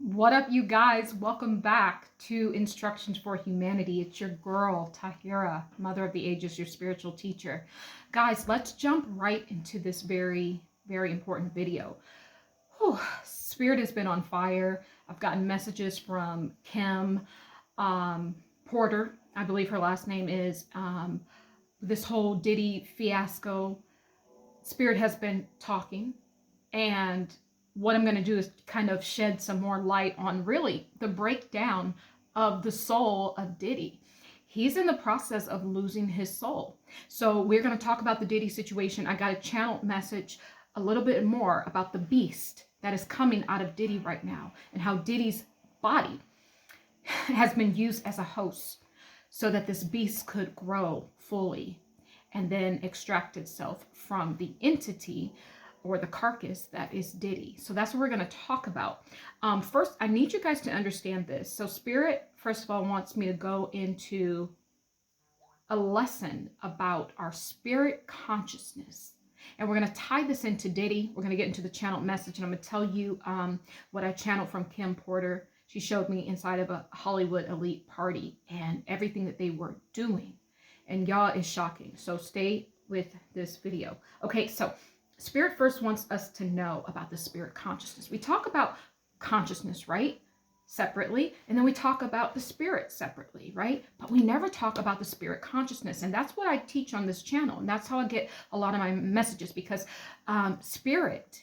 What up, you guys? Welcome back to Instructions for Humanity. It's your girl, Tahirah, Mother of the Ages, your spiritual teacher. Guys, let's jump right into this very, very important video. Whew, Spirit has been on fire. I've gotten messages from Kim Porter, I believe her last name is, this whole Diddy fiasco. Spirit has been talking, and what I'm going to do is kind of shed some more light on really the breakdown of the soul of Diddy. He's in the process of losing his soul. So we're going to talk about the Diddy situation. I got a channel message a little bit more about the beast that is coming out of Diddy right now and how Diddy's body has been used as a host so that this beast could grow fully and then extract itself from the entity or the carcass that is Diddy. So that's what we're going to talk about. First, I need you guys to understand this. So Spirit, first of all, wants me to go into a lesson about our spirit consciousness. And we're going to tie this into Diddy. We're going to get into the channel message, and I'm going to tell you what I channeled from Kim Porter. She showed me inside of a Hollywood elite party and everything that they were doing. And y'all, is shocking. So stay with this video. Okay, so Spirit first wants us to know about the spirit consciousness. We talk about consciousness, right? Separately. And then we talk about the spirit separately, right? But we never talk about the spirit consciousness. And that's what I teach on this channel. And that's how I get a lot of my messages, because spirit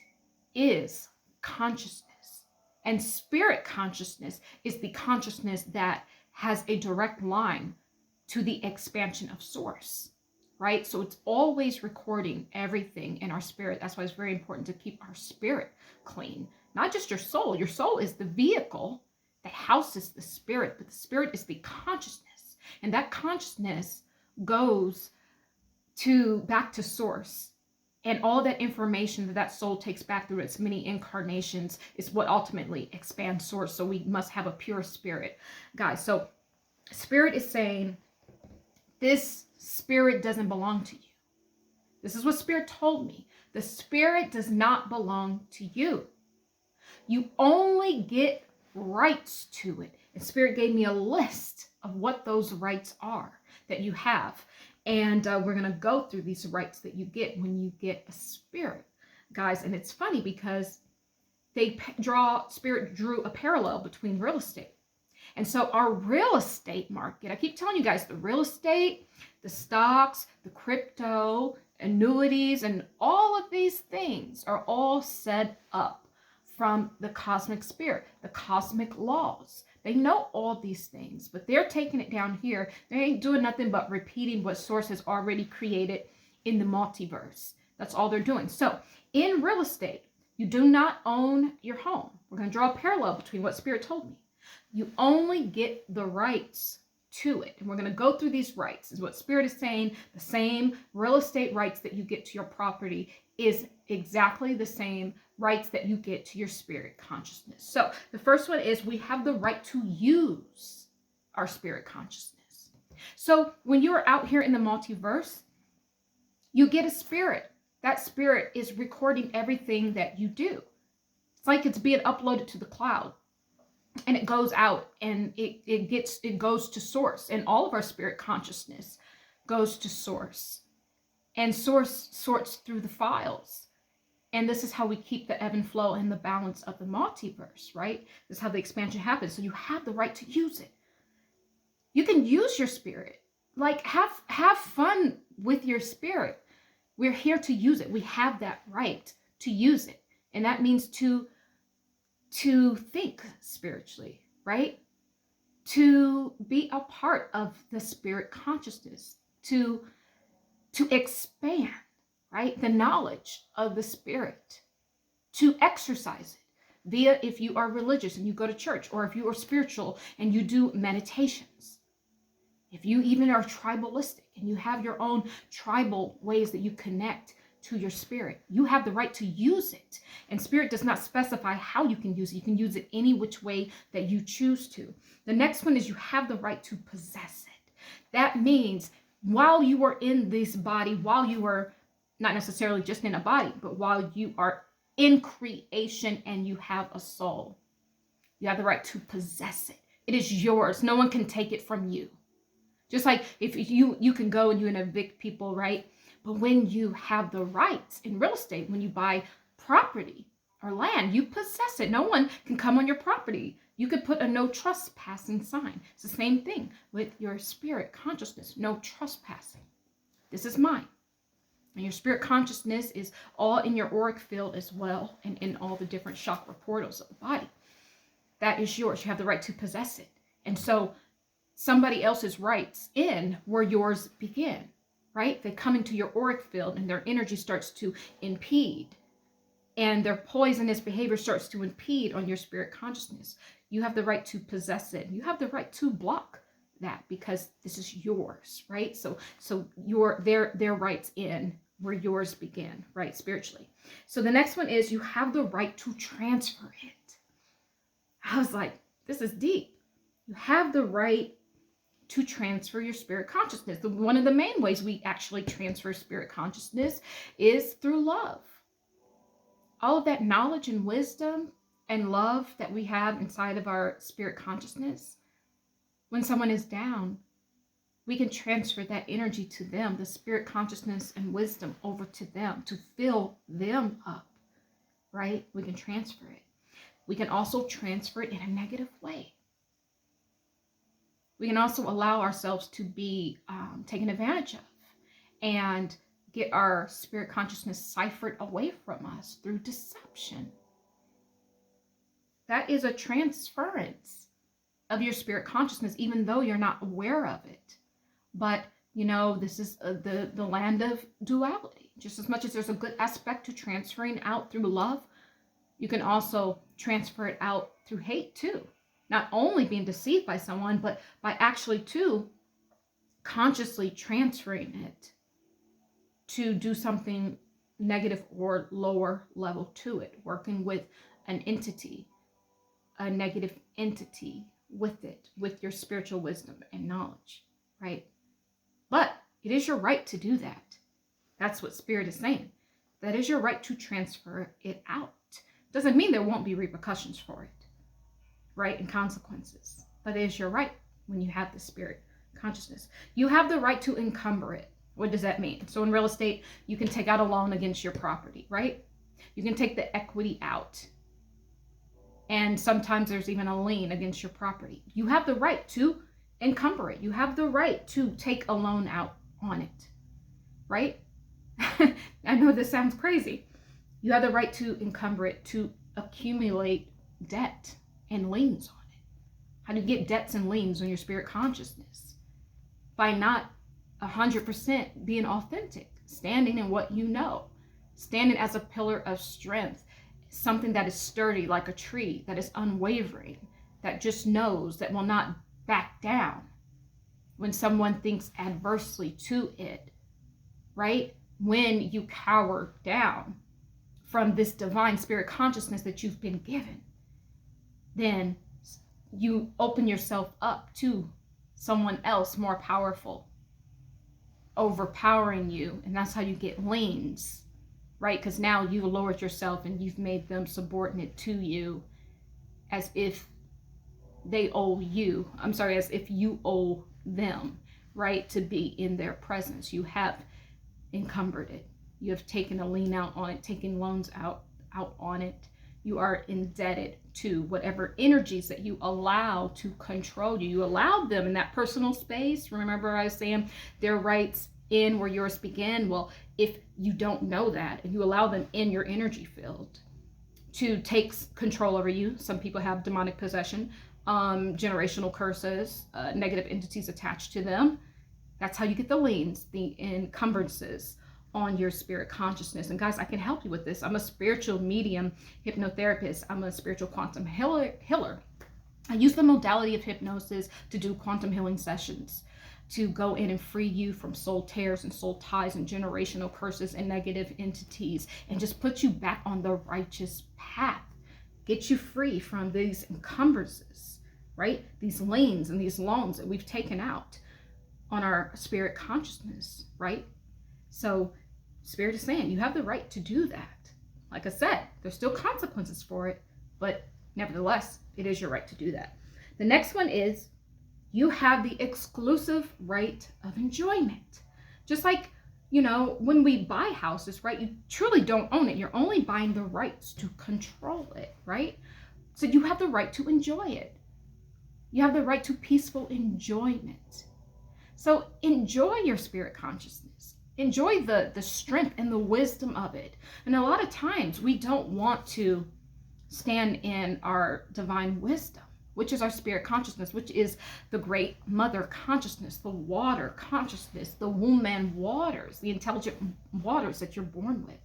is consciousness. And spirit consciousness is the consciousness that has a direct line to the expansion of source. Right? So it's always recording everything in our spirit. That's why it's very important to keep our spirit clean. Not just your soul. Your soul is the vehicle that houses the spirit, but the spirit is the consciousness. And that consciousness goes back to source. And all that information that soul takes back through its many incarnations is what ultimately expands source. So we must have a pure spirit. Guys, so Spirit is saying, this spirit doesn't belong to you. This is what Spirit told me. The spirit does not belong to you. You only get rights to it. And Spirit gave me a list of what those rights are that you have. And we're going to go through these rights that you get when you get a spirit, guys. And it's funny because Spirit drew a parallel between real estate. And so our real estate market, I keep telling you guys, the real estate, the stocks, the crypto, annuities, and all of these things are all set up from the cosmic spirit, the cosmic laws. They know all these things, but they're taking it down here. They ain't doing nothing but repeating what source has already created in the multiverse. That's all they're doing. So in real estate, you do not own your home. We're going to draw a parallel between what Spirit told me. You only get the rights to it. And we're going to go through these rights. Is what Spirit is saying. The same real estate rights that you get to your property is exactly the same rights that you get to your spirit consciousness. So the first one is we have the right to use our spirit consciousness. So when you are out here in the multiverse, you get a spirit. That spirit is recording everything that you do. It's like it's being uploaded to the cloud. And it goes out and it goes to source. And all of our spirit consciousness goes to source. And source sorts through the files. And this is how we keep the ebb and flow and the balance of the multiverse, right? This is how the expansion happens. So you have the right to use it. You can use your spirit. Like have fun with your spirit. We're here to use it. We have that right to use it. And that means to think spiritually, right? To be a part of the spirit consciousness, to expand, right? The knowledge of the spirit, to exercise it via, if you are religious and you go to church, or if you are spiritual and you do meditations, if you even are tribalistic and you have your own tribal ways that you connect to your spirit, you have the right to use it. And Spirit does not specify how you can use it. You can use it any which way that you choose to. The next one is you have the right to possess it. That means while you are in this body, while you are not necessarily just in a body, but while you are in creation and you have a soul, You have the right to possess it. It is yours. No one can take it from you. Just like if you can go and you can evict people, right? But when you have the rights in real estate, when you buy property or land, you possess it. No one can come on your property. You could put a no trespassing sign. It's the same thing with your spirit consciousness. No trespassing. This is mine. And your spirit consciousness is all in your auric field as well, and in all the different chakra portals of the body. That is yours. You have the right to possess it. And so somebody else's rights in where yours begin, right? They come into your auric field and their energy starts to impede, and their poisonous behavior starts to impede on your spirit consciousness. You have the right to possess it. You have the right to block that because this is yours, right? So their rights in where yours begin, right? Spiritually. So the next one is you have the right to transfer it. I was like, this is deep. You have the right to transfer your spirit consciousness. One of the main ways we actually transfer spirit consciousness is through love. All of that knowledge and wisdom and love that we have inside of our spirit consciousness, when someone is down, we can transfer that energy to them, the spirit consciousness and wisdom over to them to fill them up, right? We can transfer it. We can also transfer it in a negative way. We can also allow ourselves to be taken advantage of and get our spirit consciousness ciphered away from us through deception. That is a transference of your spirit consciousness, even though you're not aware of it. But, you know, this is the land of duality. Just as much as there's a good aspect to transferring out through love, you can also transfer it out through hate too. Not only being deceived by someone, but by actually too consciously transferring it to do something negative or lower level to it, working with an entity, a negative entity with it, with your spiritual wisdom and knowledge, right? But it is your right to do that. That's what Spirit is saying. That is your right to transfer it out. Doesn't mean there won't be repercussions for it, right? And consequences. But it is your right when you have the spirit consciousness. You have the right to encumber it. What does that mean? So in real estate, you can take out a loan against your property, right? You can take the equity out. And sometimes there's even a lien against your property. You have the right to encumber it. You have the right to take a loan out on it, right? I know this sounds crazy. You have the right to encumber it, to accumulate debt and liens on it. How do you get debts and liens on your spirit consciousness? By not 100% being authentic, standing in what you know, standing as a pillar of strength, something that is sturdy like a tree, that is unwavering, that just knows, that will not back down when someone thinks adversely to it, right? When you cower down from this divine spirit consciousness that you've been given, then you open yourself up to someone else more powerful, overpowering you. And that's how you get liens, right? Because now you've lowered yourself and you've made them subordinate to you as if they owe you. As if you owe them, right? To be in their presence. You have encumbered it. You have taken a lien out on it, taken loans out on it. You are indebted to whatever energies that you allow to control you. You allowed them in that personal space. Remember I was saying their rights in where yours begin. Well, if you don't know that and you allow them in your energy field to take control over you, some people have demonic possession, generational curses, negative entities attached to them. That's how you get the liens, the encumbrances on your spirit consciousness. And guys, I can help you with this. I'm a spiritual medium hypnotherapist. I'm a spiritual quantum healer. I use the modality of hypnosis to do quantum healing sessions, to go in and free you from soul tears and soul ties and generational curses and negative entities, and just put you back on the righteous path. Get you free from these encumbrances, right? These liens and these loans that we've taken out on our spirit consciousness, right? So Spirit is saying you have the right to do that. Like I said, there's still consequences for it, but nevertheless, It is your right to do that. The next one is you have the exclusive right of enjoyment. Just like, you know, when we buy houses, right, you truly don't own it. You're only buying the rights to control it, right? So you have the right to enjoy it. You have the right to peaceful enjoyment. So enjoy your spirit consciousness. Enjoy the strength and the wisdom of it. And a lot of times we don't want to stand in our divine wisdom, which is our spirit consciousness, which is the great mother consciousness, the water consciousness, the womb man waters, the intelligent waters that you're born with,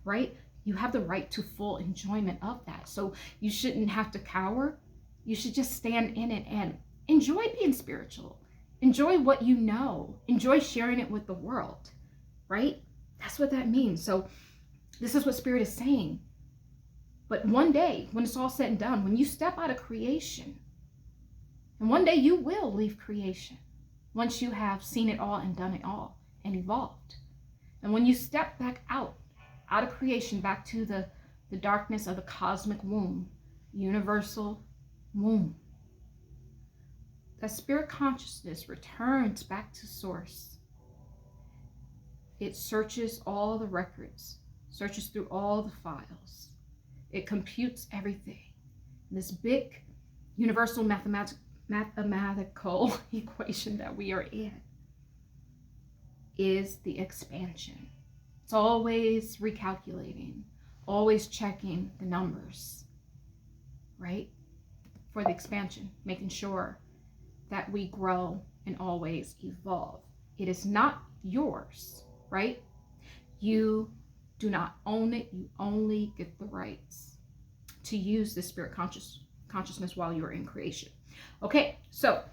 right? You have the right to full enjoyment of that. So you shouldn't have to cower. You should just stand in it and enjoy being spiritual. Enjoy what you know. Enjoy sharing it with the world, right? That's what that means. So this is what Spirit is saying. But one day, when it's all said and done, when you step out of creation, and one day you will leave creation, once you have seen it all and done it all and evolved. And when you step back out of creation, back to the darkness of the cosmic womb, universal womb, that spirit consciousness returns back to source. It searches all the records, searches through all the files. It computes everything. This big universal mathematical equation that we are in is the expansion. It's always recalculating, always checking the numbers, right? For the expansion, making sure that we grow and always evolve. It is not yours, right? You do not own it. You only get the rights to use the spirit consciousness while you are in creation. Okay, so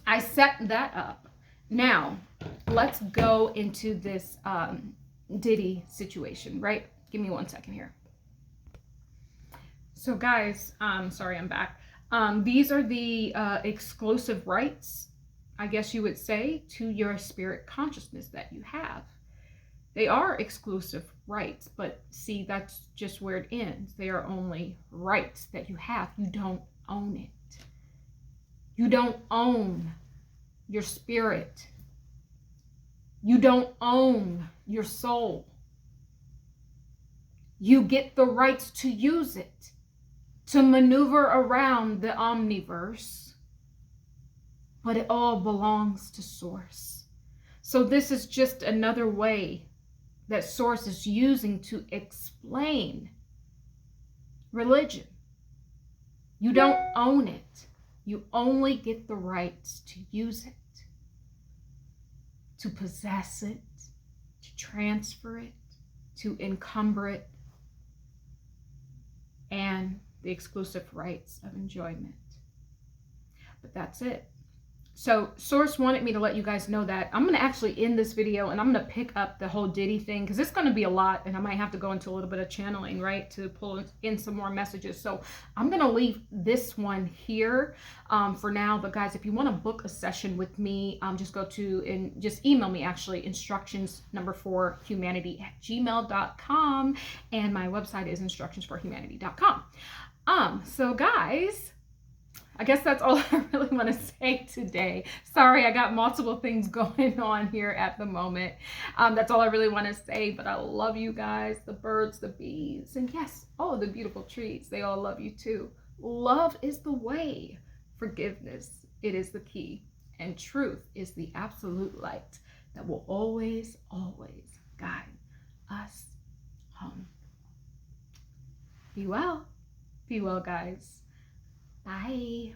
I set that up. Now, let's go into this Diddy situation, right? Give me 1 second here. So guys, sorry, I'm back. These are the exclusive rights, I guess you would say, to your spirit consciousness that you have. They are exclusive rights, but see, that's just where it ends. They are only rights that you have. You don't own it. You don't own your spirit. You don't own your soul. You get the rights to use it, to maneuver around the omniverse, but it all belongs to Source. So this is just another way that Source is using to explain religion. You don't own it. You only get the rights to use it, to possess it, to transfer it, to encumber it, and the exclusive rights of enjoyment. But that's it. So Source wanted me to let you guys know that. I'm going to actually end this video and I'm going to pick up the whole Diddy thing because it's going to be a lot and I might have to go into a little bit of channeling, right, to pull in some more messages. So I'm going to leave this one here for now. But guys, if you want to book a session with me, just go to and just email me actually instructions4humanity@gmail.com, and my website is instructionsforhumanity.com. So guys, I guess that's all I really want to say today. Sorry, I got multiple things going on here at the moment. That's all I really want to say, but I love you guys, the birds, the bees, and yes, all the beautiful trees. They all love you too. Love is the way. Forgiveness, it is the key. And truth is the absolute light that will always, always guide us home. Be well. Be well, guys. Bye.